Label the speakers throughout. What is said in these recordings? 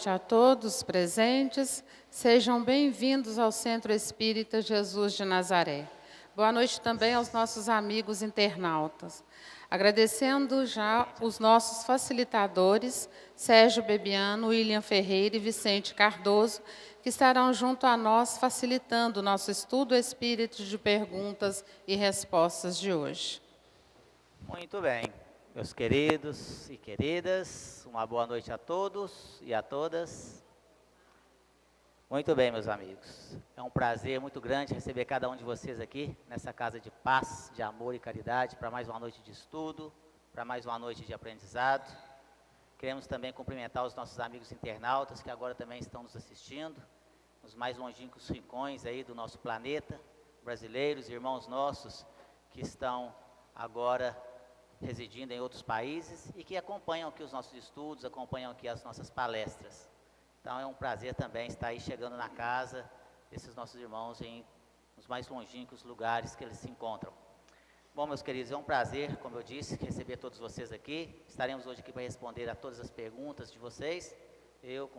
Speaker 1: noite a todos presentes. Sejam bem-vindos ao Centro Espírita Jesus de Nazaré. Boa noite também aos nossos amigos internautas. Agradecendo já os nossos facilitadores, Sérgio Bebiano, William Ferreira e Vicente Cardoso, que estarão junto a nós facilitando o nosso estudo espírita de perguntas e respostas de hoje.
Speaker 2: Muito bem, meus queridos e queridas, uma boa noite a todos e a todas. Muito bem, meus amigos, é um prazer muito grande receber cada um de vocês aqui nessa casa de paz, de amor e caridade, para mais uma noite de estudo, para mais uma noite de aprendizado. Queremos também cumprimentar os nossos amigos internautas que agora também estão nos assistindo, nos mais longínquos rincões aí do nosso planeta, brasileiros, irmãos nossos que estão agora residindo em outros países e que acompanham aqui os nossos estudos, acompanham aqui as nossas palestras. Então é um prazer também estar aí chegando na casa desses nossos irmãos nos mais longínquos lugares que eles se encontram. Bom, meus queridos, é um prazer, como eu disse, receber todos vocês aqui. Estaremos hoje aqui para responder a todas as perguntas de vocês. Eu,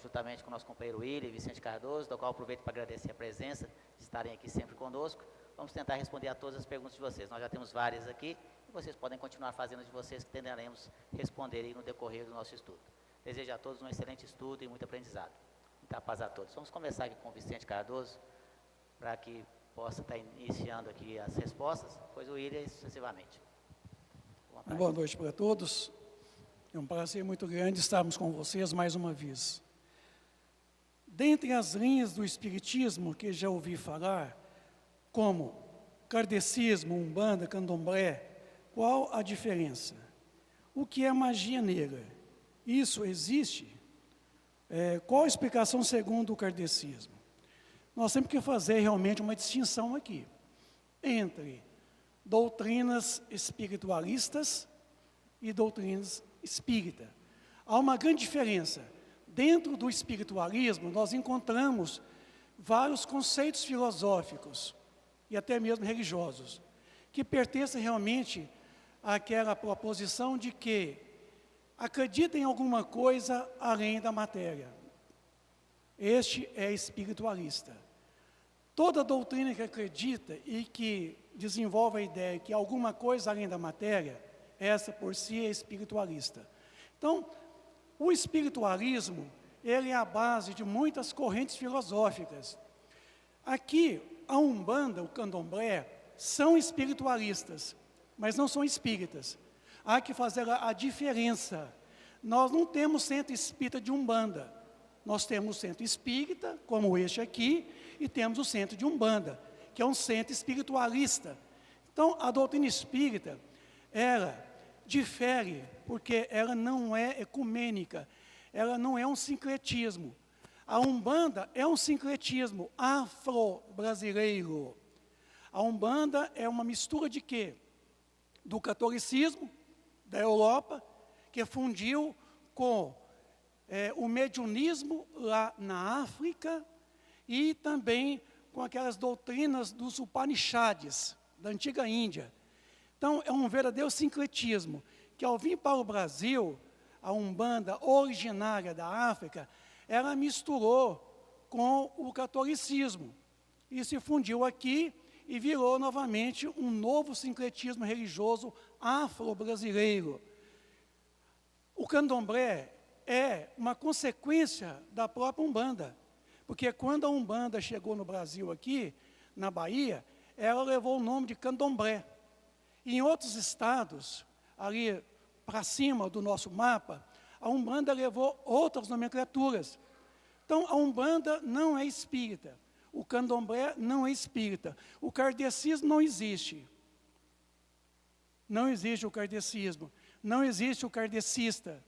Speaker 2: juntamente com o nosso companheiro William e Vicente Cardoso, do qual aproveito para agradecer a presença de estarem aqui sempre conosco. Vamos tentar responder a todas as perguntas de vocês. Nós já temos várias aqui e vocês podem continuar fazendo as de vocês, que tentaremos responder aí no decorrer do nosso estudo. Desejo a todos um excelente estudo e muito aprendizado. Muita paz a todos. Vamos começar aqui com o Vicente Cardoso, para que possa estar iniciando aqui as respostas, depois o William sucessivamente.
Speaker 3: Boa noite para todos. É um prazer muito grande estarmos com vocês mais uma vez. Dentre as linhas do Espiritismo que já ouvi falar, como kardecismo, umbanda, candomblé, qual a diferença? O que é magia negra? Isso existe? Qual a explicação segundo o kardecismo? Nós temos que fazer realmente uma distinção aqui entre doutrinas espiritualistas e doutrinas espíritas. Há uma grande diferença. Dentro do espiritualismo, nós encontramos vários conceitos filosóficos e até mesmo religiosos, que pertencem realmente àquela proposição de que acredita em alguma coisa além da matéria. Este é espiritualista. Toda doutrina que acredita e que desenvolve a ideia que alguma coisa além da matéria, essa por si é espiritualista. Então, o espiritualismo, ele é a base de muitas correntes filosóficas. Aqui, a Umbanda, o Candomblé, são espiritualistas, mas não são espíritas. Há que fazer a diferença. Nós não temos centro espírita de Umbanda. Nós temos o centro espírita, como este aqui, e temos o centro de Umbanda, que é um centro espiritualista. Então, a doutrina espírita, ela difere, porque ela não é ecumênica, ela não é um sincretismo. A Umbanda é um sincretismo afro-brasileiro. A Umbanda é uma mistura de quê? Do catolicismo, da Europa, que fundiu com o mediunismo lá na África e também com aquelas doutrinas dos Upanishads, da antiga Índia. Então, é um verdadeiro sincretismo, que ao vir para o Brasil, a Umbanda originária da África, ela misturou com o catolicismo e se fundiu aqui e virou novamente um novo sincretismo religioso afro-brasileiro. O candomblé é uma consequência da própria Umbanda, porque quando a Umbanda chegou no Brasil aqui, na Bahia, ela levou o nome de candomblé. E em outros estados, ali para cima do nosso mapa, a Umbanda levou outras nomenclaturas. Então, a Umbanda não é espírita, o candomblé não é espírita, o kardecismo não existe. Não existe o kardecismo, não existe o kardecista,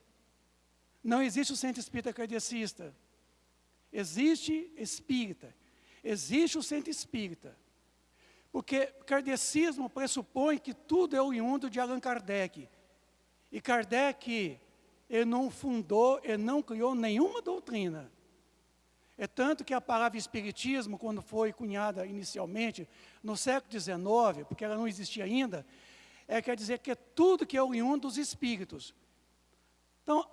Speaker 3: não existe o centro espírita kardecista. Existe espírita, existe o centro espírita. Porque kardecismo pressupõe que tudo é oriundo de Allan Kardec. E Kardec, ele não fundou, ele não criou nenhuma doutrina. É tanto que a palavra espiritismo, quando foi cunhada inicialmente, no século XIX, porque ela não existia ainda, quer dizer que é tudo que é oriundo dos espíritos. Então,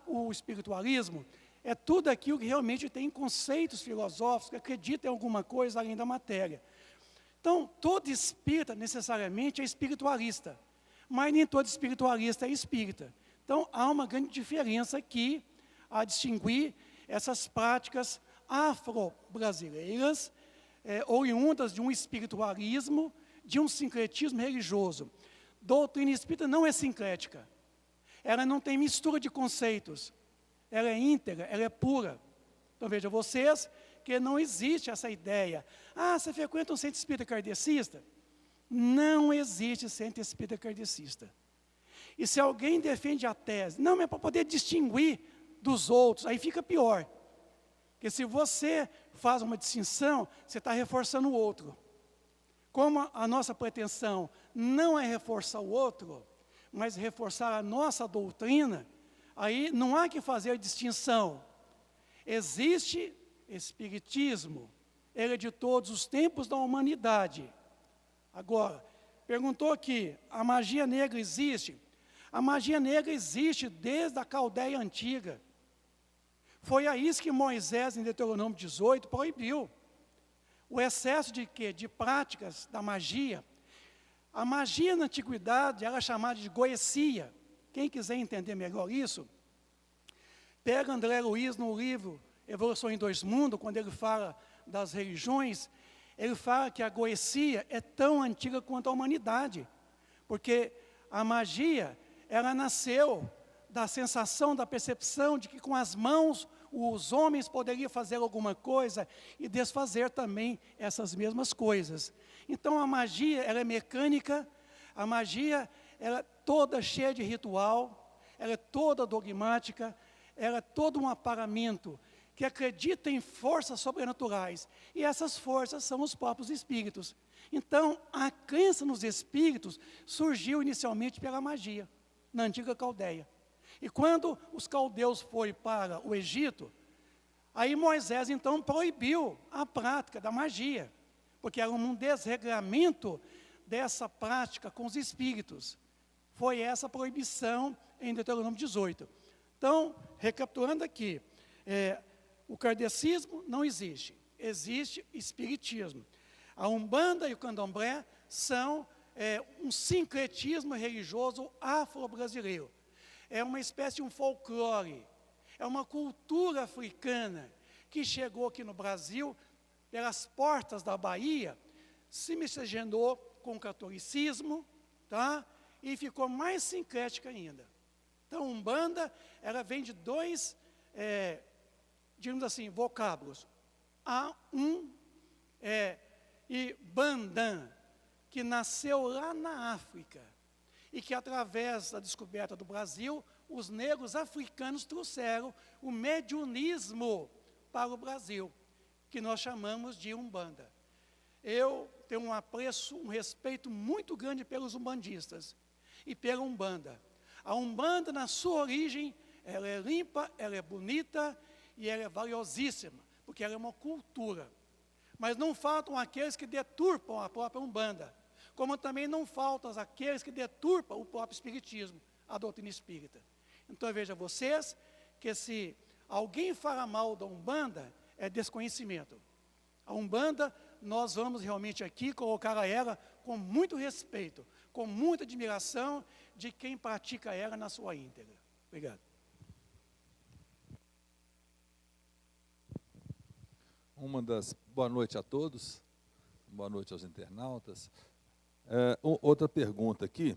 Speaker 3: o espiritualismo é tudo aquilo que realmente tem conceitos filosóficos, que acredita em alguma coisa além da matéria. Então, todo espírita, necessariamente, é espiritualista, mas nem todo espiritualista é espírita. Então, há uma grande diferença aqui a distinguir essas práticas afro-brasileiras, oriundas de um espiritualismo, de um sincretismo religioso. Doutrina espírita não é sincrética. Ela não tem mistura de conceitos. Ela é íntegra, ela é pura. Então, vejam vocês que não existe essa ideia. Ah, você frequenta um centro espírita kardecista? Não existe centro espírita kardecista. E se alguém defende a tese, não, mas é para poder distinguir dos outros, aí fica pior. Porque se você faz uma distinção, você está reforçando o outro. Como a nossa pretensão não é reforçar o outro, mas reforçar a nossa doutrina, aí não há que fazer distinção. Existe espiritismo, ele é de todos os tempos da humanidade. Agora, perguntou aqui, a magia negra existe? A magia negra existe desde a Caldeia Antiga. Foi a isso que Moisés, em Deuteronômio 18, proibiu. O excesso de quê? De práticas da magia. A magia na antiguidade era chamada de goecia. Quem quiser entender melhor isso, pega André Luiz no livro Evolução em Dois Mundos, quando ele fala das religiões, ele fala que a goecia é tão antiga quanto a humanidade, porque a magia, ela nasceu da sensação, da percepção de que com as mãos os homens poderiam fazer alguma coisa e desfazer também essas mesmas coisas. Então a magia, ela é mecânica, a magia, ela é toda cheia de ritual, ela é toda dogmática, ela é todo um aparamento que acredita em forças sobrenaturais. E essas forças são os próprios espíritos. Então, a crença nos espíritos surgiu inicialmente pela magia, na antiga Caldeia. E quando os caldeus foram para o Egito, aí Moisés então proibiu a prática da magia, porque era um desregramento dessa prática com os espíritos. Foi essa a proibição em Deuteronômio 18. Então, recapitulando aqui, o kardecismo não existe, existe espiritismo. A Umbanda e o Candomblé são um sincretismo religioso afro-brasileiro. É uma espécie de um folclore, é uma cultura africana que chegou aqui no Brasil, pelas portas da Bahia, se miscigenou com o catolicismo, tá? E ficou mais sincrética ainda. Então, Umbanda, ela vem de dois, digamos assim, vocábulos. E Bandan, que nasceu lá na África, e que através da descoberta do Brasil, os negros africanos trouxeram o mediunismo para o Brasil, que nós chamamos de Umbanda. Eu tenho um apreço, um respeito muito grande pelos umbandistas e pela Umbanda. A Umbanda, na sua origem, ela é limpa, ela é bonita e ela é valiosíssima, porque ela é uma cultura. Mas não faltam aqueles que deturpam a própria Umbanda, como também não faltam aqueles que deturpam o próprio espiritismo, a doutrina espírita. Então, veja vocês que se alguém fala mal da Umbanda, é desconhecimento. A Umbanda, nós vamos realmente aqui colocar ela com muito respeito, com muita admiração de quem pratica ela na sua íntegra. Obrigado.
Speaker 4: Boa noite a todos, boa noite aos internautas. Outra pergunta aqui,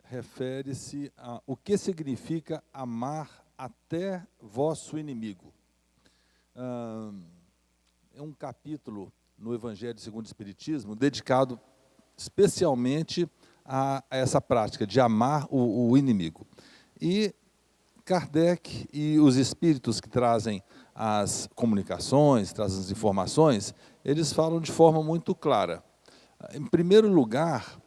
Speaker 4: refere-se a o que significa amar até vosso inimigo. É um capítulo no Evangelho segundo o Espiritismo, dedicado especialmente a essa prática de amar o inimigo. E Kardec e os espíritos que trazem as comunicações, trazem as informações, eles falam de forma muito clara. Em primeiro lugar,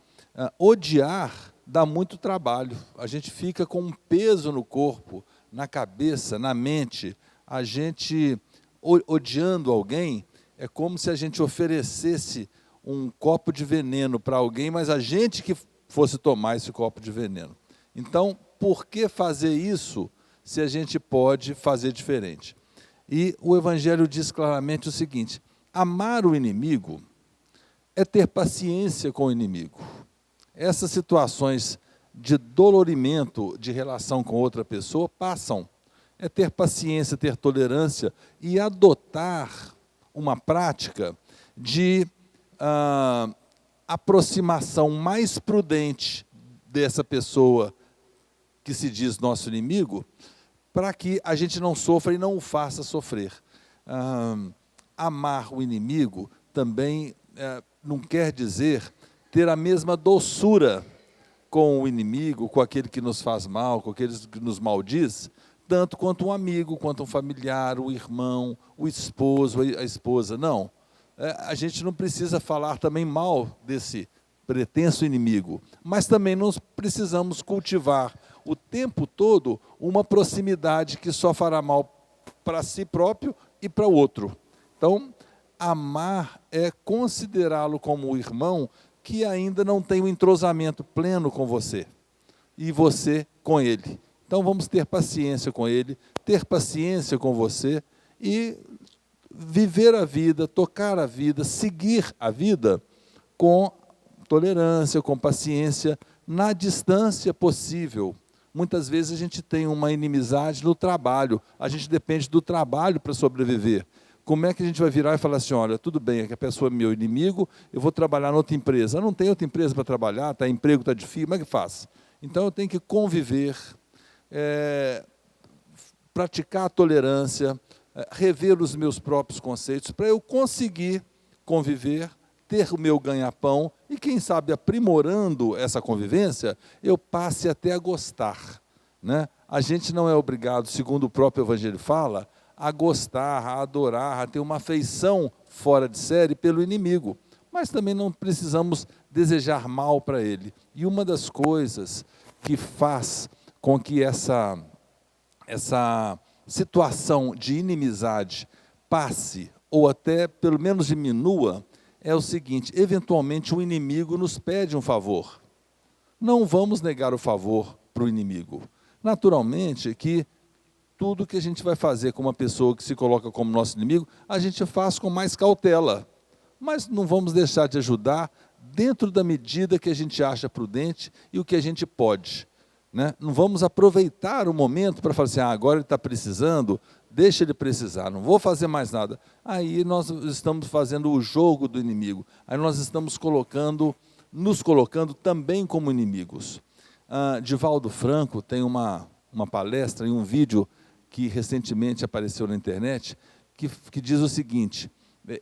Speaker 4: odiar dá muito trabalho. A gente fica com um peso no corpo, na cabeça, na mente. A gente, odiando alguém, é como se a gente oferecesse um copo de veneno para alguém, mas a gente que fosse tomar esse copo de veneno. Então, por que fazer isso se a gente pode fazer diferente. E o Evangelho diz claramente o seguinte: amar o inimigo é ter paciência com o inimigo. Essas situações de dolorimento de relação com outra pessoa passam. É ter paciência, ter tolerância e adotar uma prática de aproximação mais prudente dessa pessoa que se diz nosso inimigo, para que a gente não sofra e não o faça sofrer. Amar o inimigo também não quer dizer ter a mesma doçura com o inimigo, com aquele que nos faz mal, com aquele que nos maldiz, tanto quanto um amigo, quanto um familiar, o irmão, o esposo, a esposa. Não, a gente não precisa falar também mal desse pretenso inimigo, mas também não precisamos cultivar o tempo todo uma proximidade que só fará mal para si próprio e para o outro. Então, amar é considerá-lo como um irmão que ainda não tem um entrosamento pleno com você, e você com ele. Então vamos ter paciência com ele, ter paciência com você e viver a vida, tocar a vida, seguir a vida com tolerância, com paciência, na distância possível. Muitas vezes a gente tem uma inimizade no trabalho, a gente depende do trabalho para sobreviver. Como é que a gente vai virar e falar assim, olha, tudo bem, é que a pessoa é meu inimigo, eu vou trabalhar em outra empresa. Eu não tenho outra empresa para trabalhar, emprego está difícil, como é que faz? Então eu tenho que conviver, praticar a tolerância, rever os meus próprios conceitos, para eu conseguir conviver, ter o meu ganha-pão, e quem sabe aprimorando essa convivência, eu passe até a gostar. Né? A gente não é obrigado, segundo o próprio Evangelho fala, a gostar, a adorar, a ter uma afeição fora de série pelo inimigo. Mas também não precisamos desejar mal para ele. E uma das coisas que faz com que essa situação de inimizade passe, ou até pelo menos diminua, é o seguinte: eventualmente o inimigo nos pede um favor. Não vamos negar o favor para o inimigo. Naturalmente que tudo que a gente vai fazer com uma pessoa que se coloca como nosso inimigo, a gente faz com mais cautela. Mas não vamos deixar de ajudar dentro da medida que a gente acha prudente e o que a gente pode. Né? Não vamos aproveitar o momento para falar assim, agora ele está precisando, deixa ele precisar, não vou fazer mais nada. Aí nós estamos fazendo o jogo do inimigo. Aí nós estamos nos colocando também como inimigos. Divaldo Franco tem uma palestra e um vídeo que recentemente apareceu na internet, que diz o seguinte,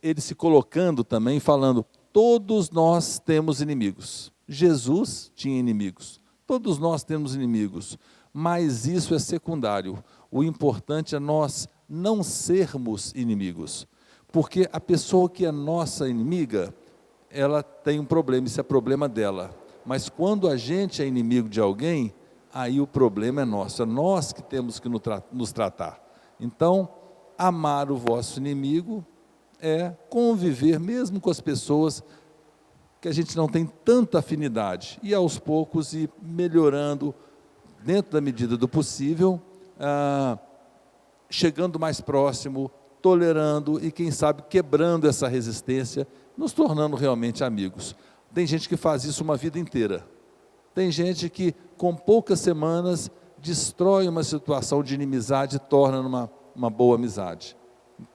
Speaker 4: ele se colocando também, falando, todos nós temos inimigos. Jesus tinha inimigos, todos nós temos inimigos, mas isso é secundário. O importante é nós não sermos inimigos, porque a pessoa que é nossa inimiga, ela tem um problema, isso é problema dela. Mas quando a gente é inimigo de alguém, aí o problema é nosso, é nós que temos que nos tratar. Então, amar o vosso inimigo é conviver mesmo com as pessoas que a gente não tem tanta afinidade, e aos poucos ir melhorando, dentro da medida do possível, chegando mais próximo, tolerando e, quem sabe, quebrando essa resistência, nos tornando realmente amigos. Tem gente que faz isso uma vida inteira. Tem gente que, com poucas semanas, destrói uma situação de inimizade e torna uma boa amizade.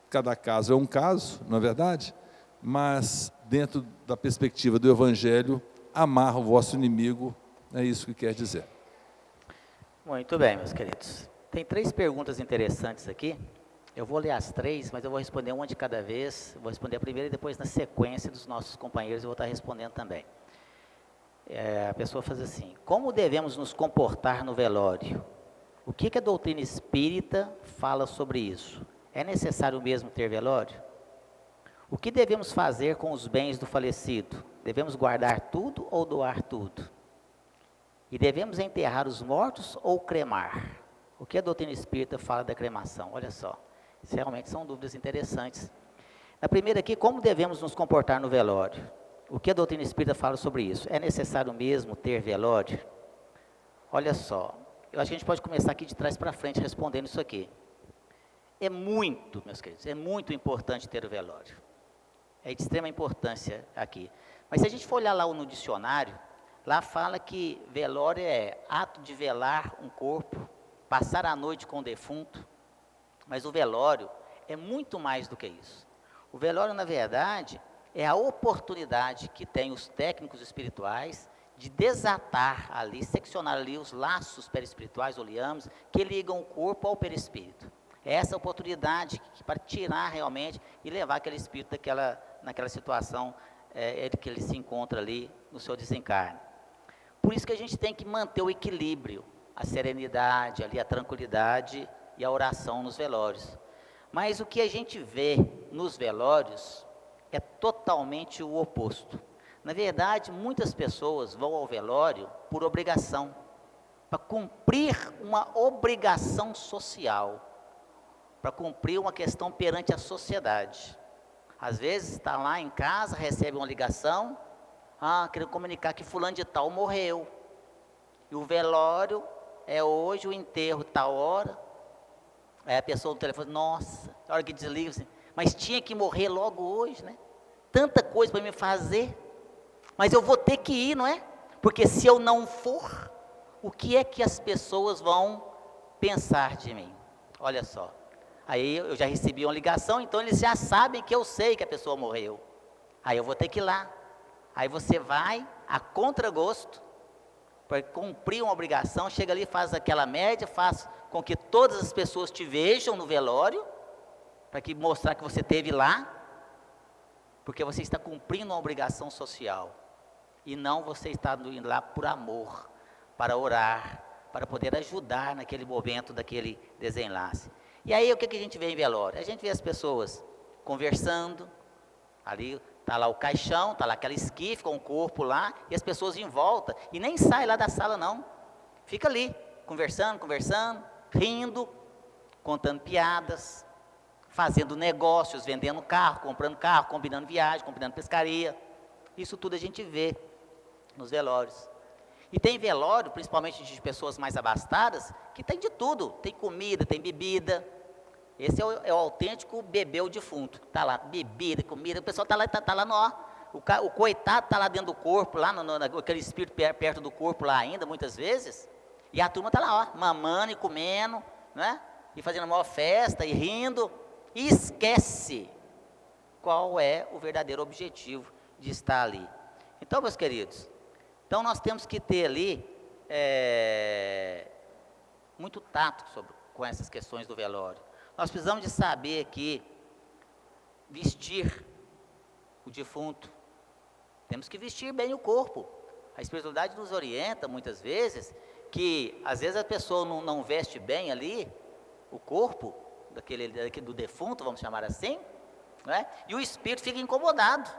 Speaker 4: Cada caso é um caso, não é verdade? Mas, dentro da perspectiva do Evangelho, amar o vosso inimigo, é isso que quer dizer.
Speaker 2: Muito bem, meus queridos. Tem 3 perguntas interessantes aqui. Eu vou ler as 3, mas eu vou responder uma de cada vez. Vou responder a primeira e depois, na sequência dos nossos companheiros, eu vou estar respondendo também. A pessoa faz assim, como devemos nos comportar no velório? O que a doutrina espírita fala sobre isso? É necessário mesmo ter velório? O que devemos fazer com os bens do falecido? Devemos guardar tudo ou doar tudo? E devemos enterrar os mortos ou cremar? O que a doutrina espírita fala da cremação? Olha só, isso realmente são dúvidas interessantes. Na primeira aqui, como devemos nos comportar no velório? O que a doutrina espírita fala sobre isso? É necessário mesmo ter velório? Olha só, eu acho que a gente pode começar aqui de trás para frente respondendo isso aqui. É muito, meus queridos, é muito importante ter o velório. É de extrema importância aqui. Mas se a gente for olhar lá no dicionário, lá fala que velório é ato de velar um corpo, passar a noite com o defunto, mas o velório é muito mais do que isso. O velório, na verdade, é a oportunidade que tem os técnicos espirituais de desatar ali, seccionar ali os laços perispirituais ou liames que ligam o corpo ao perispírito. É essa oportunidade para tirar realmente e levar aquele espírito naquela situação que ele se encontra ali no seu desencarne. Por isso que a gente tem que manter o equilíbrio, a serenidade, ali, a tranquilidade e a oração nos velórios. Mas o que a gente vê nos velórios é totalmente o oposto. Na verdade, muitas pessoas vão ao velório por obrigação, para cumprir uma obrigação social, para cumprir uma questão perante a sociedade. Às vezes está lá em casa, recebe uma ligação, quero comunicar que fulano de tal morreu, e o velório é hoje, o enterro tal hora. Aí a pessoa no telefone, nossa, a hora que desliga, assim, mas tinha que morrer logo hoje, né? Tanta coisa para me fazer, mas eu vou ter que ir, não é? Porque se eu não for, o que é que as pessoas vão pensar de mim? Olha só, aí eu já recebi uma ligação, então eles já sabem que eu sei que a pessoa morreu. Aí eu vou ter que ir lá. Aí você vai a contragosto, para cumprir uma obrigação, chega ali, faz aquela média, faz com que todas as pessoas te vejam no velório, para que mostrar que você esteve lá, porque você está cumprindo uma obrigação social, e não você está indo lá por amor, para orar, para poder ajudar naquele momento, daquele desenlace. E aí o que a gente vê em velório? A gente vê as pessoas conversando, ali está lá o caixão, está lá aquela esquife com o corpo lá, e as pessoas em volta, e nem sai lá da sala não, fica ali, conversando, rindo, contando piadas, fazendo negócios, vendendo carro, combinando viagem, combinando pescaria. Isso tudo a gente vê nos velórios. E tem velório, principalmente de pessoas mais abastadas, que tem de tudo, tem comida, tem bebida. Esse é o autêntico beber o defunto. Está lá, bebida, comida, o pessoal está lá no ó. O coitado está lá dentro do corpo, lá aquele espírito perto do corpo lá ainda, muitas vezes. E a turma está lá, ó, mamando e comendo, né? E fazendo a maior festa e rindo. E esquece qual é o verdadeiro objetivo de estar ali. Então, meus queridos, então nós temos que ter ali muito tato com essas questões do velório. Nós precisamos de saber que vestir o defunto, temos que vestir bem o corpo. A espiritualidade nos orienta muitas vezes que às vezes a pessoa não veste bem ali o corpo do defunto, vamos chamar assim, né? E o espírito fica incomodado.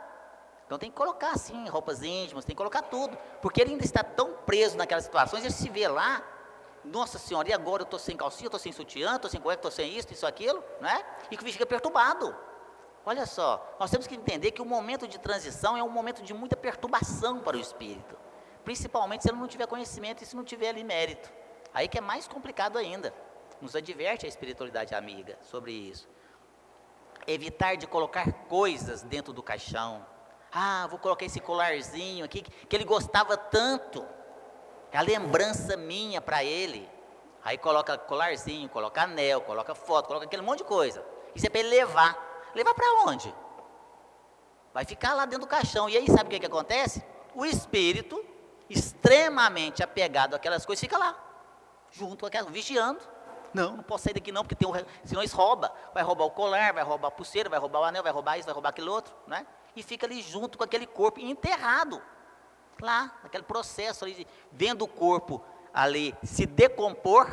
Speaker 2: Então tem que colocar assim, roupas íntimas, tem que colocar tudo, porque ele ainda está tão preso naquelas situações, ele se vê lá, nossa senhora, e agora eu estou sem calcinha, estou sem sutiã, estou sem cueca, estou sem isso, aquilo, né? E que fica perturbado. Olha só, nós temos que entender que o momento de transição é um momento de muita perturbação para o espírito, principalmente se ele não tiver conhecimento e se não tiver ali mérito. Aí que é mais complicado ainda. Nos adverte a espiritualidade amiga sobre isso. Evitar de colocar coisas dentro do caixão. Vou colocar esse colarzinho aqui, que ele gostava tanto, é a lembrança minha para ele. Aí coloca colarzinho, coloca anel, coloca foto, coloca aquele monte de coisa. Isso é para ele levar. Levar para onde? Vai ficar lá dentro do caixão. E aí sabe o que acontece? O espírito, extremamente apegado àquelas coisas, fica lá, junto, vigiando. Não posso sair daqui não, porque senão eles roubam. Vai roubar o colar, vai roubar a pulseira, vai roubar o anel, vai roubar isso, vai roubar aquele outro, né? E fica ali junto com aquele corpo enterrado, lá, naquele processo ali, vendo o corpo ali se decompor.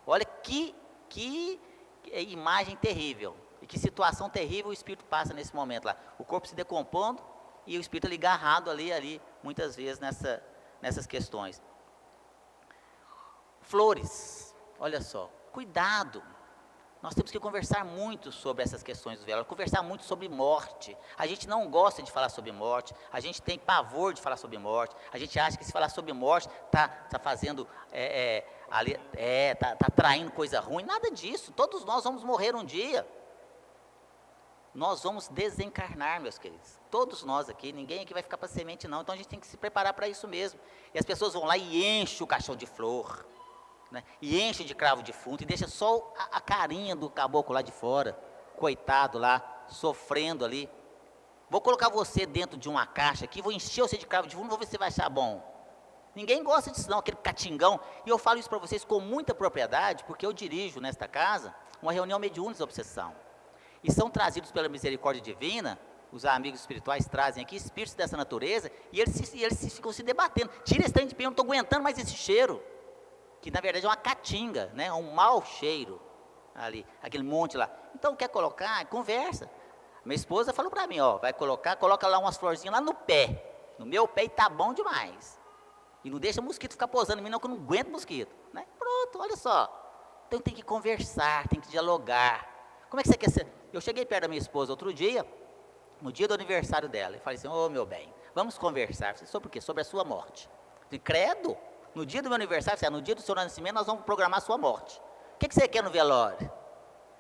Speaker 2: Olha que imagem terrível, e que situação terrível o espírito passa nesse momento lá. O corpo se decompondo e o espírito ali agarrado ali muitas vezes nessas questões. Flores, olha só, cuidado Nós temos que conversar muito sobre essas questões do velório, conversar muito sobre morte. A gente não gosta de falar sobre morte, a gente tem pavor de falar sobre morte, a gente acha que se falar sobre morte está fazendo, tá traindo coisa ruim, nada disso. Todos nós vamos morrer um dia. Nós vamos desencarnar, meus queridos. Todos nós aqui, ninguém aqui vai ficar para semente não, então a gente tem que se preparar para isso mesmo. E as pessoas vão lá e enchem o caixão de flor, né? E enchem de cravo de defunto e deixa só a carinha do caboclo lá de fora, coitado lá, sofrendo ali. Vou colocar você dentro de uma caixa aqui, vou encher você de cravo de defunto, vou ver se você vai achar bom. Ninguém gosta disso não, aquele catingão. E eu falo isso para vocês com muita propriedade, porque eu dirijo nesta casa uma reunião mediúnica de obsessão. E são trazidos pela misericórdia divina, os amigos espirituais trazem aqui espíritos dessa natureza, e eles ficam se debatendo. Tira esse trem de pé, eu não estou aguentando mais esse cheiro, que na verdade é uma caatinga, né? Um mau cheiro ali, aquele monte lá. Então quer colocar, conversa. Minha esposa falou para mim, ó, coloca lá umas florzinhas lá no pé, no meu pé, e tá bom demais. E não deixa mosquito ficar posando em mim não, que eu não aguento mosquito, né? Pronto, olha só. Então tem que conversar, tem que dialogar. Como é que você quer ser? Eu cheguei perto da minha esposa outro dia, no dia do aniversário dela, e falei assim, ô meu bem, vamos conversar. Eu falei, sobre o quê? Sobre a sua morte. Eu falei, credo, no dia do meu aniversário, no dia do seu nascimento, nós vamos programar a sua morte. O que você quer no velório?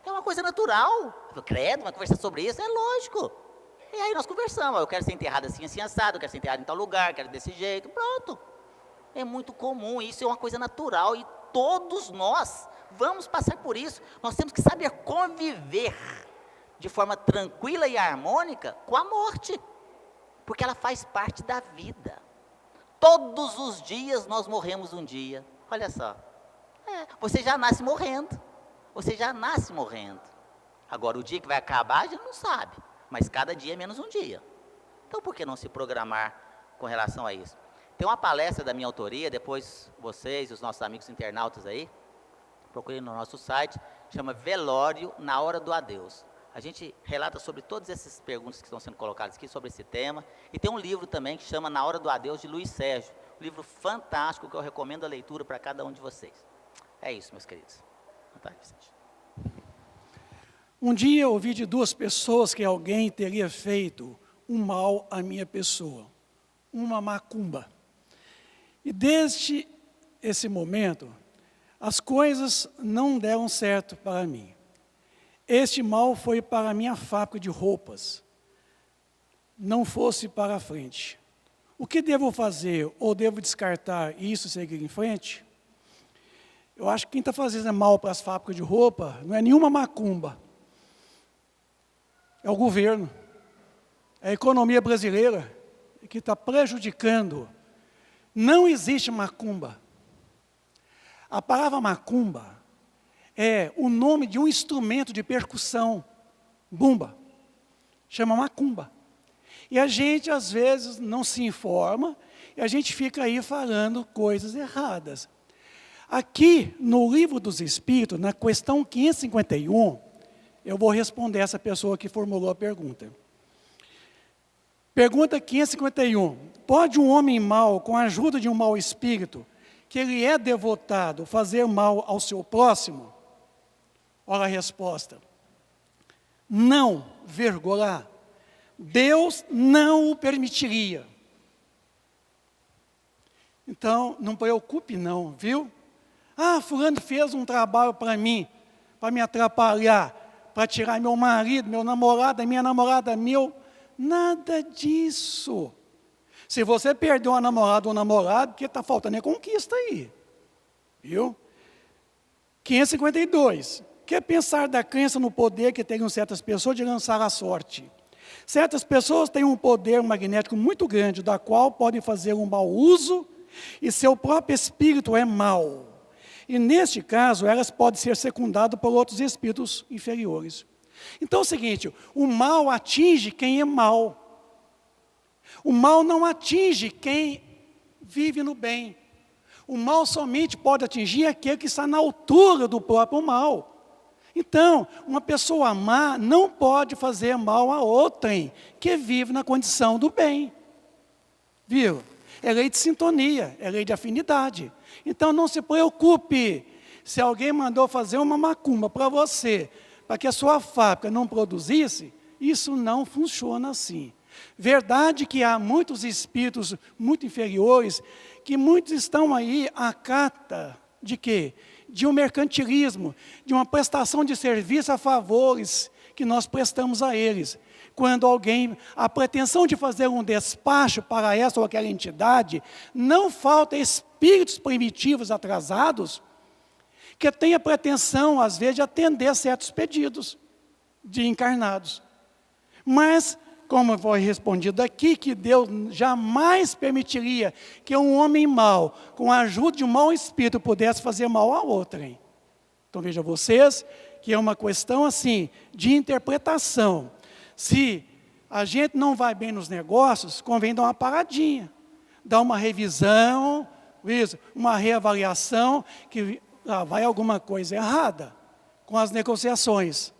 Speaker 2: É uma coisa natural. Eu falei, credo, mas conversar sobre isso? É lógico. E aí nós conversamos, eu quero ser enterrado assim, assim, assado, eu quero ser enterrado em tal lugar, quero desse jeito, pronto. É muito comum, isso é uma coisa natural, e todos nós vamos passar por isso. Nós temos que saber conviver de forma tranquila e harmônica com a morte, porque ela faz parte da vida. Todos os dias nós morremos um dia. Olha só, você já nasce morrendo, agora o dia que vai acabar a gente não sabe, mas cada dia é menos um dia. Então por que não se programar com relação a isso? Tem uma palestra da minha autoria, depois vocês, os nossos amigos internautas aí, procurem no nosso site, chama Velório na Hora do Adeus. A gente relata sobre todas essas perguntas que estão sendo colocadas aqui sobre esse tema, e tem um livro também que chama Na Hora do Adeus, de Luiz Sérgio, um livro fantástico que eu recomendo a leitura para cada um de vocês. É isso, meus queridos. Boa tarde, Vicente.
Speaker 3: Um dia eu ouvi de duas pessoas que alguém teria feito um mal à minha pessoa, uma macumba. E desde esse momento, as coisas não deram certo para mim. Este mal foi para a minha fábrica de roupas, não fosse para a frente. O que devo fazer? Ou devo descartar e isso seguir em frente? Eu acho que quem está fazendo mal para as fábricas de roupa não é nenhuma macumba. É o governo, é a economia brasileira que está prejudicando. Não existe macumba. A palavra macumba é o nome de um instrumento de percussão, bumba, chama macumba. E a gente, às vezes, não se informa, e a gente fica aí falando coisas erradas. Aqui, no Livro dos Espíritos, na questão 551, eu vou responder essa pessoa que formulou a pergunta. Pergunta 551. Pode um homem mau, com a ajuda de um mau espírito, que ele é devotado, fazer mal ao seu próximo? Olha a resposta. Não, vírgula. Deus não o permitiria. Então, não preocupe não, viu? Ah, fulano fez um trabalho para mim, para me atrapalhar, para tirar meu marido, meu namorado, minha namorada, meu... Nada disso. Se você perdeu uma namorada ou um namorado, porque está faltando é conquista aí. Viu? 552. Quer pensar da crença no poder que teriam certas pessoas de lançar a sorte? Certas pessoas têm um poder magnético muito grande, da qual podem fazer um mau uso, e seu próprio espírito é mau. E neste caso, elas podem ser secundadas por outros espíritos inferiores. Então é o seguinte, o mal atinge quem é mal. O mal não atinge quem vive no bem. O mal somente pode atingir aquele que está na altura do próprio mal. Então, uma pessoa má não pode fazer mal a outrem que vive na condição do bem. Viu? É lei de sintonia, é lei de afinidade. Então não se preocupe. Se alguém mandou fazer uma macumba para você, para que a sua fábrica não produzisse, isso não funciona assim. Verdade que há muitos espíritos muito inferiores, que muitos estão aí à cata de quê? De um mercantilismo, de uma prestação de serviço a favores que nós prestamos a eles. Quando alguém, a pretensão de fazer um despacho para essa ou aquela entidade, não falta espíritos primitivos atrasados, que têm a pretensão, às vezes, de atender certos pedidos de encarnados. Mas, como foi respondido aqui, que Deus jamais permitiria que um homem mau, com a ajuda de um mau espírito, pudesse fazer mal a outrem. Então, veja vocês, que é uma questão assim, de interpretação. Se a gente não vai bem nos negócios, convém dar uma paradinha, dar uma revisão, uma reavaliação, que vai alguma coisa errada com as negociações.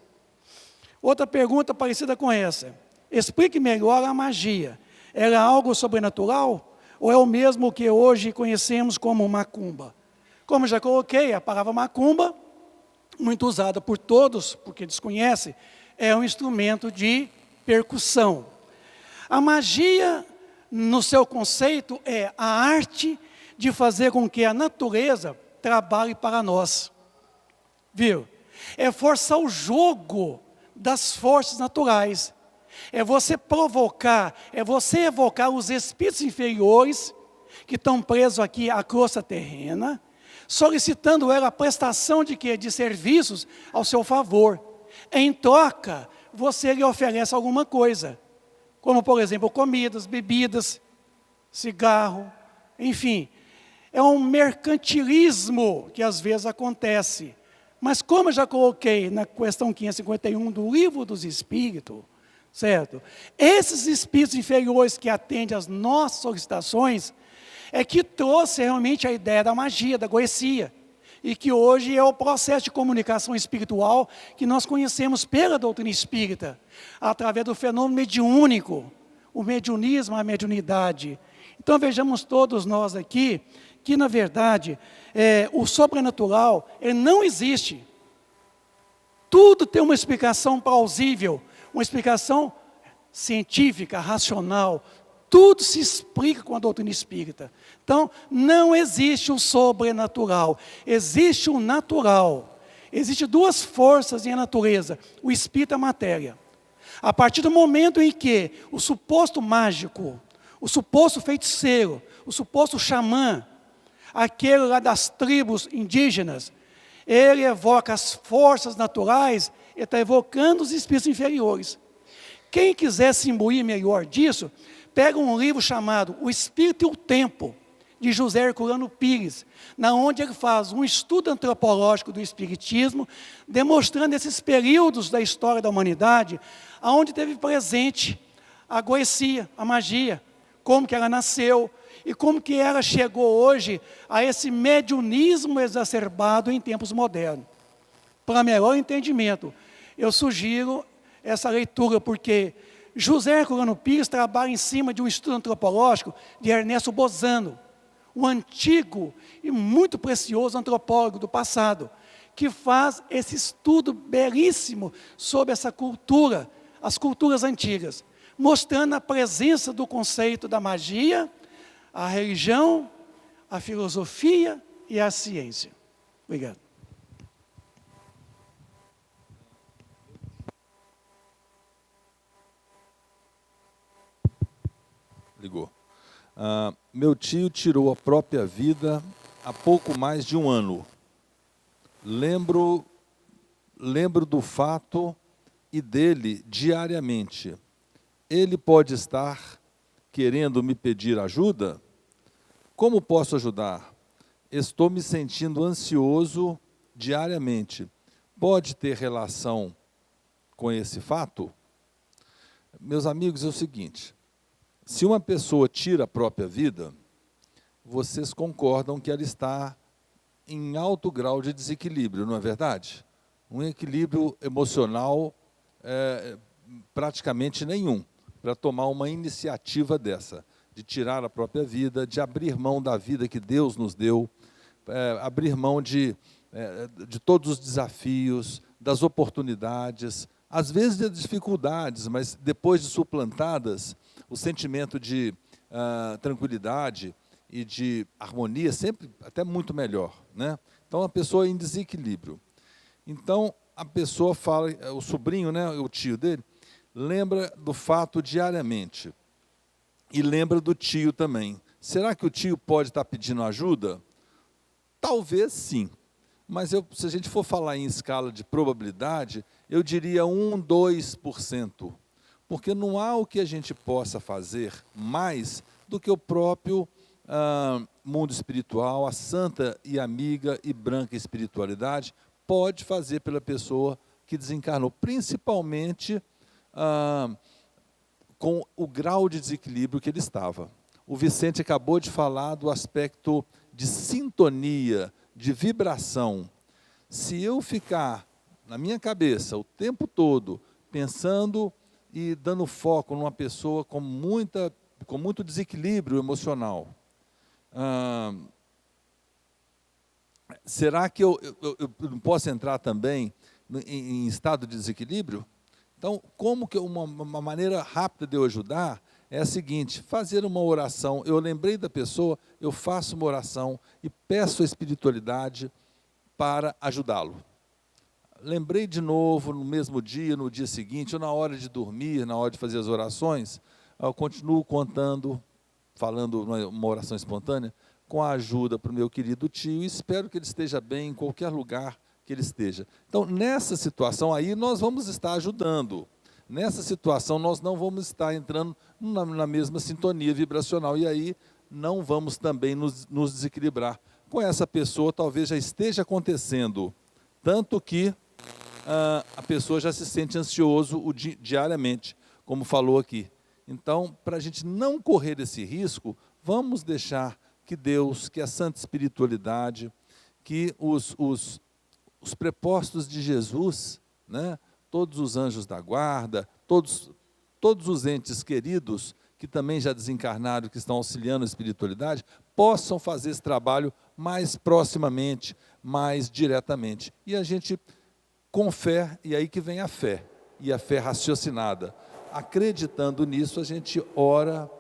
Speaker 3: Outra pergunta parecida com essa. Explique melhor a magia. Ela é algo sobrenatural ou é o mesmo que hoje conhecemos como macumba? Como já coloquei, a palavra macumba, muito usada por todos, porque desconhece, é um instrumento de percussão. A magia, no seu conceito, é a arte de fazer com que a natureza trabalhe para nós. Viu? É forçar o jogo das forças naturais. É você provocar, é você evocar os espíritos inferiores que estão presos aqui à crosta terrena, solicitando ela a prestação de quê? De serviços ao seu favor. Em troca, você lhe oferece alguma coisa, como, por exemplo, comidas, bebidas, cigarro, enfim. É um mercantilismo que às vezes acontece. Mas como eu já coloquei na questão 551 do Livro dos Espíritos, certo? Esses espíritos inferiores que atendem às nossas solicitações, é que trouxe realmente a ideia da magia, da goecia, e que hoje é o processo de comunicação espiritual que nós conhecemos pela doutrina espírita, através do fenômeno mediúnico, o mediunismo, a mediunidade. Então vejamos todos nós aqui, que na verdade, o sobrenatural, ele não existe. Tudo tem uma explicação plausível, uma explicação científica, racional. Tudo se explica com a doutrina espírita. Então, não existe o sobrenatural, existe o natural. Existem duas forças em a natureza, o espírito e a matéria. A partir do momento em que o suposto mágico, o suposto feiticeiro, o suposto xamã, aquele lá das tribos indígenas, ele evoca as forças naturais, ele está evocando os espíritos inferiores. Quem quiser se imbuir melhor disso, pega um livro chamado O Espírito e o Tempo, de José Herculano Pires, na onde ele faz um estudo antropológico do espiritismo, demonstrando esses períodos da história da humanidade, onde teve presente a goecia, a magia, como que ela nasceu, e como que ela chegou hoje a esse mediunismo exacerbado em tempos modernos. Para melhor entendimento, eu sugiro essa leitura, porque José Herculano Pires trabalha em cima de um estudo antropológico de Ernesto Bozano, um antigo e muito precioso antropólogo do passado, que faz esse estudo belíssimo sobre essa cultura, as culturas antigas, mostrando a presença do conceito da magia, a religião, a filosofia e a ciência. Obrigado.
Speaker 4: Ligou. Meu tio tirou a própria vida há pouco mais de um ano. Lembro do fato e dele diariamente. Ele pode estar querendo me pedir ajuda? Como posso ajudar? Estou me sentindo ansioso diariamente. Pode ter relação com esse fato? Meus amigos, é o seguinte: se uma pessoa tira a própria vida, vocês concordam que ela está em alto grau de desequilíbrio, não é verdade? Um equilíbrio emocional praticamente nenhum, para tomar uma iniciativa dessa, de tirar a própria vida, de abrir mão da vida que Deus nos deu, abrir mão de de todos os desafios, das oportunidades, às vezes de dificuldades, mas depois de suplantadas, o sentimento de tranquilidade e de harmonia sempre até muito melhor, né? Então, a pessoa em desequilíbrio. Então, a pessoa fala, o sobrinho, né, o tio dele, lembra do fato diariamente. E lembra do tio também. Será que o tio pode estar pedindo ajuda? Talvez sim. Mas se a gente for falar em escala de probabilidade, eu diria 1, 2%. Porque não há o que a gente possa fazer mais do que o próprio mundo espiritual, a santa e amiga e branca espiritualidade, pode fazer pela pessoa que desencarnou, principalmente com o grau de desequilíbrio que ele estava. O Vicente acabou de falar do aspecto de sintonia, de vibração. Se eu ficar na minha cabeça o tempo todo pensando e dando foco numa pessoa com muito desequilíbrio emocional, será que eu não posso entrar também em estado de desequilíbrio? Então, como que uma maneira rápida de eu ajudar é a seguinte: fazer uma oração. Eu lembrei da pessoa, eu faço uma oração e peço a espiritualidade para ajudá-lo. Lembrei de novo no mesmo dia, no dia seguinte, ou na hora de dormir, na hora de fazer as orações, eu continuo contando, falando uma oração espontânea, com a ajuda para o meu querido tio, e espero que ele esteja bem em qualquer lugar que ele esteja. Então, nessa situação aí, nós vamos estar ajudando. Nessa situação, nós não vamos estar entrando na mesma sintonia vibracional, e aí não vamos também nos desequilibrar. Com essa pessoa, talvez já esteja acontecendo, tanto que a pessoa já se sente ansioso diariamente, como falou aqui. Então, para a gente não correr esse risco, vamos deixar que Deus, que a santa espiritualidade, que os prepostos de Jesus, né, todos os anjos da guarda, todos os entes queridos, que também já desencarnaram, que estão auxiliando a espiritualidade, possam fazer esse trabalho mais proximamente, mais diretamente. E a gente, com fé, e aí que vem a fé, e a fé raciocinada. Acreditando nisso, a gente ora,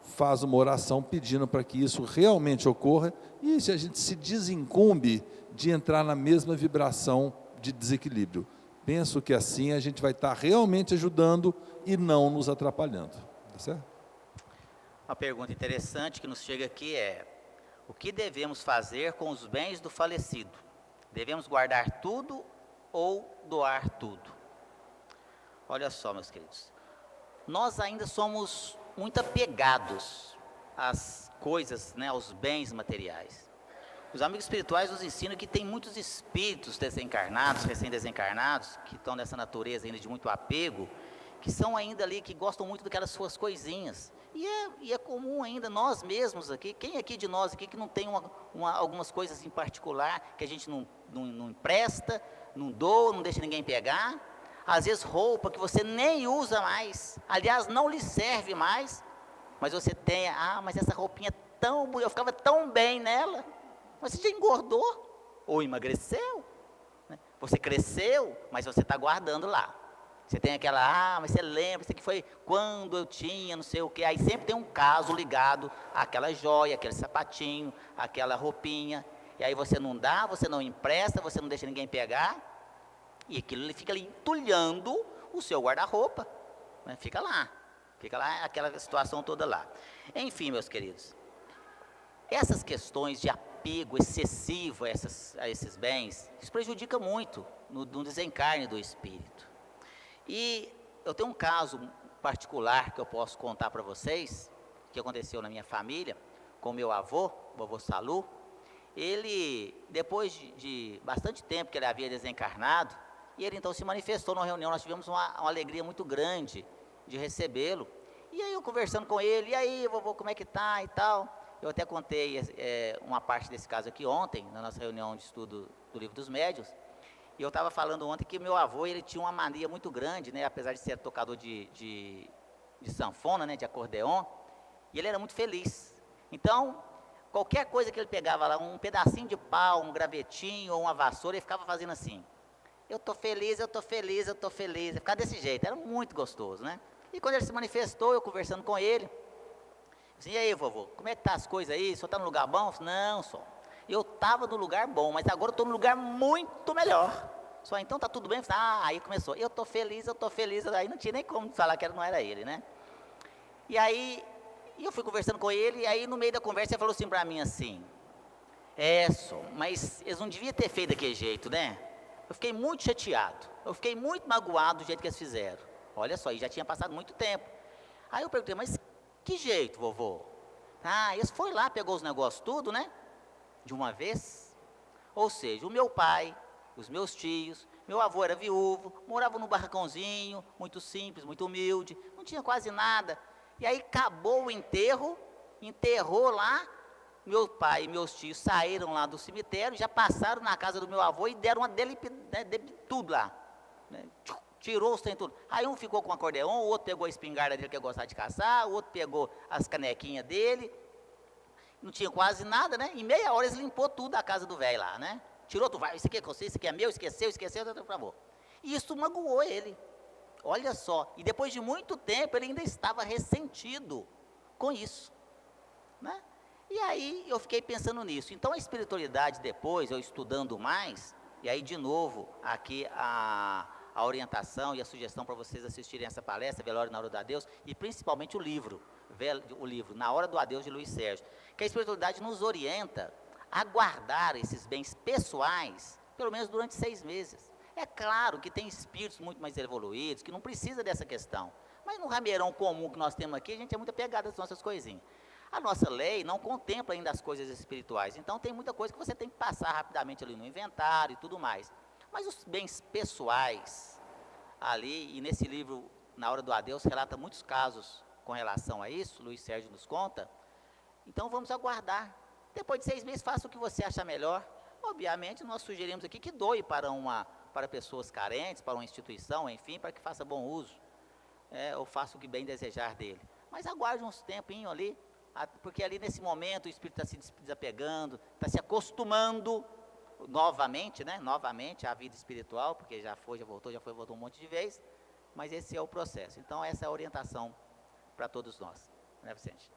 Speaker 4: faz uma oração pedindo para que isso realmente ocorra, e se a gente se desincumbe de entrar na mesma vibração de desequilíbrio. Penso que assim a gente vai estar realmente ajudando e não nos atrapalhando. Tá certo?
Speaker 2: Uma pergunta interessante que nos chega aqui é: o que devemos fazer com os bens do falecido? Devemos guardar tudo ou doar tudo? Olha só, meus queridos, nós ainda somos muito apegados às coisas, né, aos bens materiais. Os amigos espirituais nos ensinam que tem muitos espíritos desencarnados, recém-desencarnados, que estão nessa natureza ainda de muito apego, que são ainda ali, que gostam muito daquelas suas coisinhas. E é comum ainda, nós mesmos aqui, quem aqui de nós aqui que não tem algumas coisas em particular, que a gente não empresta, não doa, não deixa ninguém pegar? Às vezes roupa que você nem usa mais, aliás, não lhe serve mais, mas você tem, mas essa roupinha é tão bonita, eu ficava tão bem nela. Mas você já engordou ou emagreceu, né? Você cresceu, mas você está guardando lá. Você tem aquela, mas você lembra, isso aqui foi quando eu tinha, não sei o quê. Aí sempre tem um caso ligado àquela joia, aquele sapatinho, aquela roupinha. E aí você não dá, você não empresta, você não deixa ninguém pegar. E aquilo fica ali entulhando o seu guarda-roupa, né? Fica lá, aquela situação toda lá. Enfim, meus queridos, essas questões de apego excessivo a esses bens, isso prejudica muito no desencarne do espírito. E eu tenho um caso particular que eu posso contar para vocês, que aconteceu na minha família, com meu avô, o vovô Salu. Ele, depois de bastante tempo que ele havia desencarnado, e ele então se manifestou numa reunião, nós tivemos uma alegria muito grande de recebê-lo. E aí eu conversando com ele, e aí vovô, como é que tá e tal. Eu até contei uma parte desse caso aqui ontem, na nossa reunião de estudo do Livro dos Médiuns. E eu estava falando ontem que meu avô, ele tinha uma mania muito grande, né, apesar de ser tocador de sanfona, né, de acordeon, e ele era muito feliz. Então, qualquer coisa que ele pegava lá, um pedacinho de pau, um gravetinho ou uma vassoura, ele ficava fazendo assim. Eu estou feliz, eu estou feliz, eu estou feliz. Ele ficava desse jeito, era muito gostoso, né? E quando ele se manifestou, eu conversando com ele, assim, e aí, vovô, como é que tá as coisas aí? O senhor está no lugar bom? Eu falei, não, só. Eu estava no lugar bom, mas agora eu estou no lugar muito melhor. Só então tá tudo bem? Eu falei, aí começou, eu estou feliz, aí não tinha nem como falar que não era ele, né? E aí, eu fui conversando com ele, e aí no meio da conversa ele falou assim para mim assim, só, mas eles não deviam ter feito daquele jeito, né? Eu fiquei muito chateado, eu fiquei muito magoado do jeito que eles fizeram. Olha só, e já tinha passado muito tempo. Aí eu perguntei, mas que jeito, vovô? Eles foi lá, pegou os negócios tudo, né? De uma vez. Ou seja, o meu pai, os meus tios, meu avô era viúvo, morava num barracãozinho, muito simples, muito humilde, não tinha quase nada. E aí acabou o enterro, enterrou lá, meu pai e meus tios saíram lá do cemitério, já passaram na casa do meu avô e deram uma dele, né, tudo lá. Né? Tirou os trem tudo. Aí um ficou com o acordeão, o outro pegou a espingarda dele que gostava de caçar, o outro pegou as canequinhas dele. Não tinha quase nada, né? Em meia hora eles limpou tudo a casa do velho lá, né? Tirou tudo, isso aqui é você, isso aqui é meu, esqueceu, por favor. E isso magoou ele. Olha só, e depois de muito tempo ele ainda estava ressentido com isso, né? E aí eu fiquei pensando nisso. Então a espiritualidade depois, eu estudando mais, e aí de novo aqui a orientação e a sugestão para vocês assistirem essa palestra, Velório na Hora do Adeus, e principalmente o livro Na Hora do Adeus, de Luiz Sérgio, que a espiritualidade nos orienta a guardar esses bens pessoais, pelo menos durante 6 meses. É claro que tem espíritos muito mais evoluídos, que não precisa dessa questão, mas no rameirão comum que nós temos aqui, a gente é muito apegado às nossas coisinhas. A nossa lei não contempla ainda as coisas espirituais, então tem muita coisa que você tem que passar rapidamente ali no inventário e tudo mais. Mas os bens pessoais, ali, e nesse livro, Na Hora do Adeus, relata muitos casos com relação a isso, Luiz Sérgio nos conta. Então vamos aguardar. Depois de 6 meses, faça o que você achar melhor. Obviamente, nós sugerimos aqui que doe para pessoas carentes, para uma instituição, enfim, para que faça bom uso, ou faça o que bem desejar dele. Mas aguarde uns tempinhos ali, porque ali nesse momento o espírito está se desapegando, está se acostumando novamente, né? Novamente à vida espiritual, porque já voltou um monte de vezes, mas esse é o processo. Então essa é a orientação para todos nós, né, Vicente?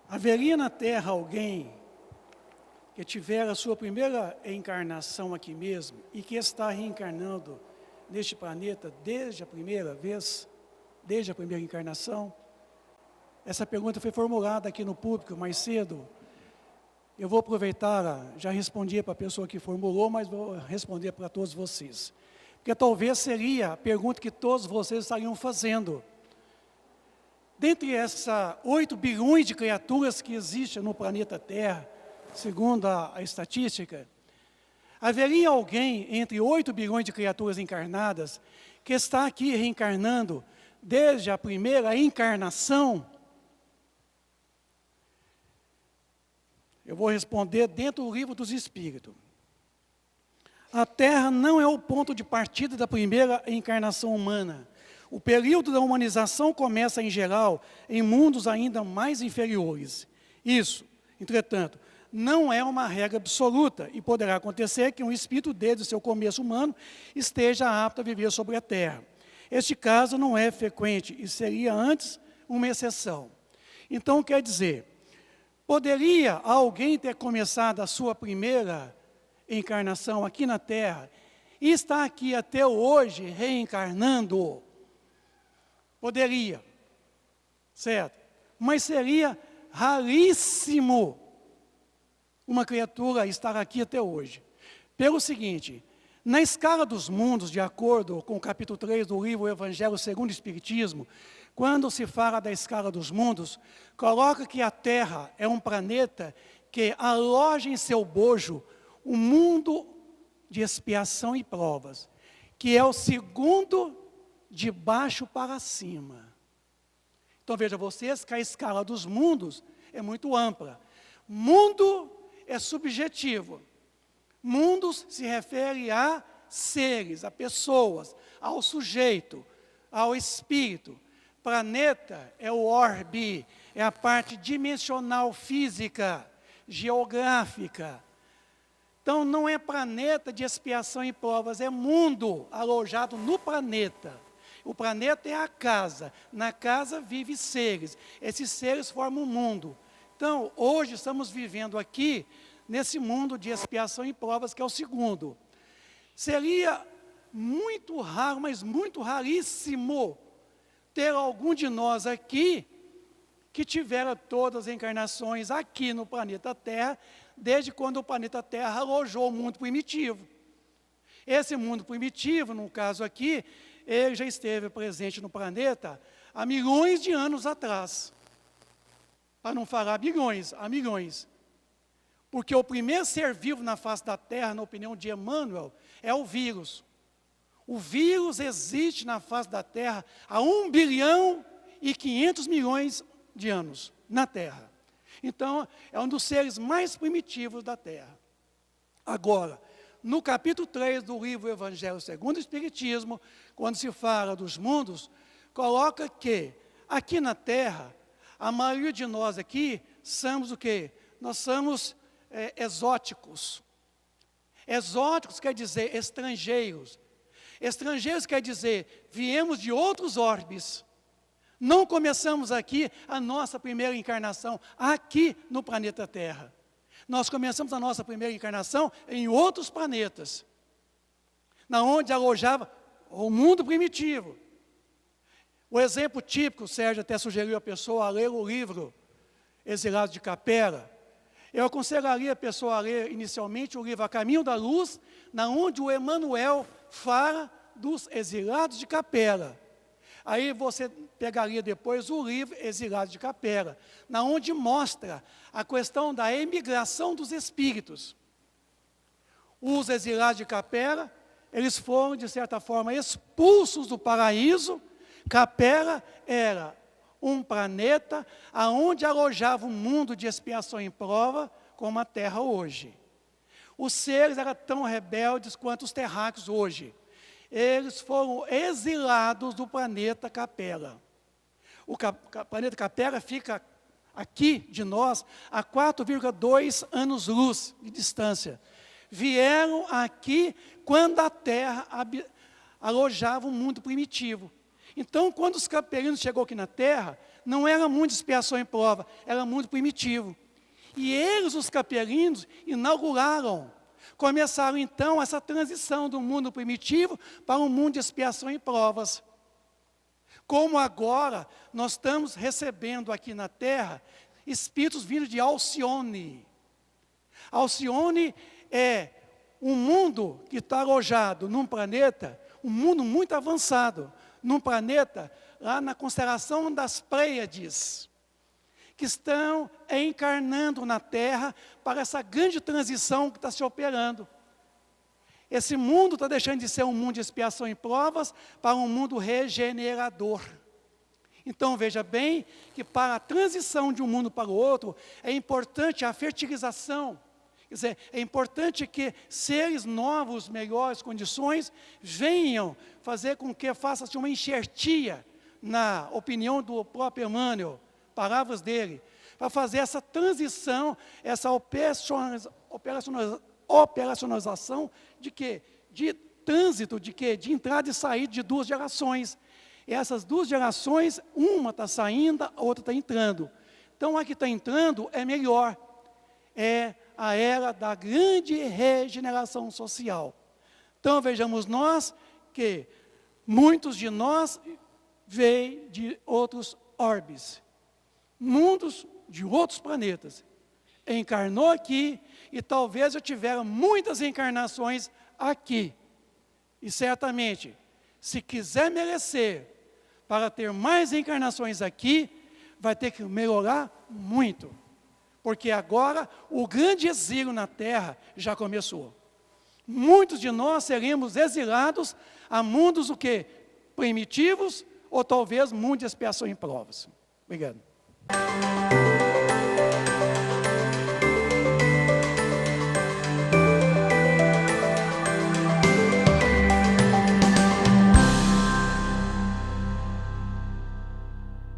Speaker 3: Haveria na Terra alguém que tiver a sua primeira encarnação aqui mesmo e que está reencarnando neste planeta desde a primeira vez, desde a primeira encarnação? Essa pergunta foi formulada aqui no público mais cedo. Eu vou aproveitar, já respondi para a pessoa que formulou, mas vou responder para todos vocês. Porque talvez seria a pergunta que todos vocês estariam fazendo. Dentre essas 8 bilhões de criaturas que existem no planeta Terra, segundo a estatística, haveria alguém entre 8 bilhões de criaturas encarnadas que está aqui reencarnando desde a primeira encarnação? Eu vou responder dentro do Livro dos Espíritos. A Terra não é o ponto de partida da primeira encarnação humana. O período da humanização começa, em geral, em mundos ainda mais inferiores. Isso, entretanto, não é uma regra absoluta e poderá acontecer que um espírito, desde o seu começo humano, esteja apto a viver sobre a Terra. Este caso não é frequente e seria antes uma exceção. Então, quer dizer, poderia alguém ter começado a sua primeira encarnação aqui na Terra e está aqui até hoje reencarnando? Poderia, certo? Mas seria raríssimo uma criatura estar aqui até hoje. Pelo seguinte, na escala dos mundos, de acordo com o capítulo 3 do livro Evangelho segundo o Espiritismo, quando se fala da escala dos mundos, coloca que a Terra é um planeta que aloja em seu bojo um mundo de expiação e provas, que é o segundo de baixo para cima. Então veja vocês que a escala dos mundos é muito ampla. Mundo é subjetivo. Mundos se refere a seres, a pessoas, ao sujeito, ao espírito. Planeta é o orbe, é a parte dimensional física, geográfica. Então, não é planeta de expiação e provas, é mundo alojado no planeta. O planeta é a casa, na casa vivem seres, esses seres formam um mundo. Então, hoje estamos vivendo aqui, nesse mundo de expiação e provas, que é o segundo. Seria muito raro, mas muito raríssimo, ter algum de nós aqui que tivera todas as encarnações aqui no planeta Terra, desde quando o planeta Terra alojou o mundo primitivo. Esse mundo primitivo, no caso aqui, ele já esteve presente no planeta há milhões de anos atrás. Para não falar bilhões, há milhões. Porque o primeiro ser vivo na face da Terra, na opinião de Emmanuel, é o vírus. O vírus existe na face da Terra há 1 bilhão e 500 milhões de anos na Terra. Então, é um dos seres mais primitivos da Terra. Agora, no capítulo 3 do livro Evangelho segundo o Espiritismo, quando se fala dos mundos, coloca que aqui na Terra, a maioria de nós aqui somos o quê? Nós somos exóticos. Exóticos quer dizer estrangeiros. Estrangeiros quer dizer, viemos de outros orbes. Não começamos aqui a nossa primeira encarnação, aqui no planeta Terra. Nós começamos a nossa primeira encarnação em outros planetas, na onde alojava o mundo primitivo. O exemplo típico, o Sérgio até sugeriu a pessoa a ler o livro Exilados de Capera. Eu aconselharia a pessoa a ler inicialmente o livro A Caminho da Luz, na onde o Emmanuel fala dos exilados de Capera. Aí você pegaria depois o livro Exilados de Capera, na onde mostra a questão da emigração dos espíritos. Os exilados de Capera, eles foram, de certa forma, expulsos do paraíso. Capera era um planeta onde alojava um mundo de expiação e prova, como a Terra hoje. Os seres eram tão rebeldes quanto os terráqueos hoje. Eles foram exilados do planeta Capera. O planeta Capera fica aqui de nós a 4,2 anos-luz de distância. Vieram aqui quando a Terra alojava um mundo primitivo. Então, quando os caperinos chegou aqui na Terra, não era mundo de expiação e prova, era mundo primitivo. E eles, os caperinos, inauguraram, começaram então essa transição do mundo primitivo para um mundo de expiação e provas. Como agora nós estamos recebendo aqui na Terra espíritos vindos de Alcione. Alcione é um mundo que está alojado num planeta, um mundo muito avançado, num planeta lá na constelação das Pleiades, que estão encarnando na Terra para essa grande transição que está se operando. Esse mundo está deixando de ser um mundo de expiação e provas para um mundo regenerador. Então, veja bem que para a transição de um mundo para o outro, é importante a fertilização. Quer dizer, é importante que seres novos, melhores condições, venham fazer com que faça-se uma enxertia, na opinião do próprio Emmanuel, palavras dele, para fazer essa transição, essa operacionalização de quê? De trânsito, de quê? De entrada e saída de duas gerações. E essas duas gerações, uma está saindo, a outra está entrando. Então, a que está entrando é melhor. É a era da grande regeneração social. Então, vejamos nós que muitos de nós veio de outros orbes, mundos de outros planetas. Encarnou aqui e talvez eu tivesse muitas encarnações aqui. E certamente, se quiser merecer para ter mais encarnações aqui, vai ter que melhorar muito. Porque agora o grande exílio na Terra já começou. Muitos de nós seremos exilados a mundos o quê? Primitivos, ou talvez mundo de expiação em provas. Obrigado.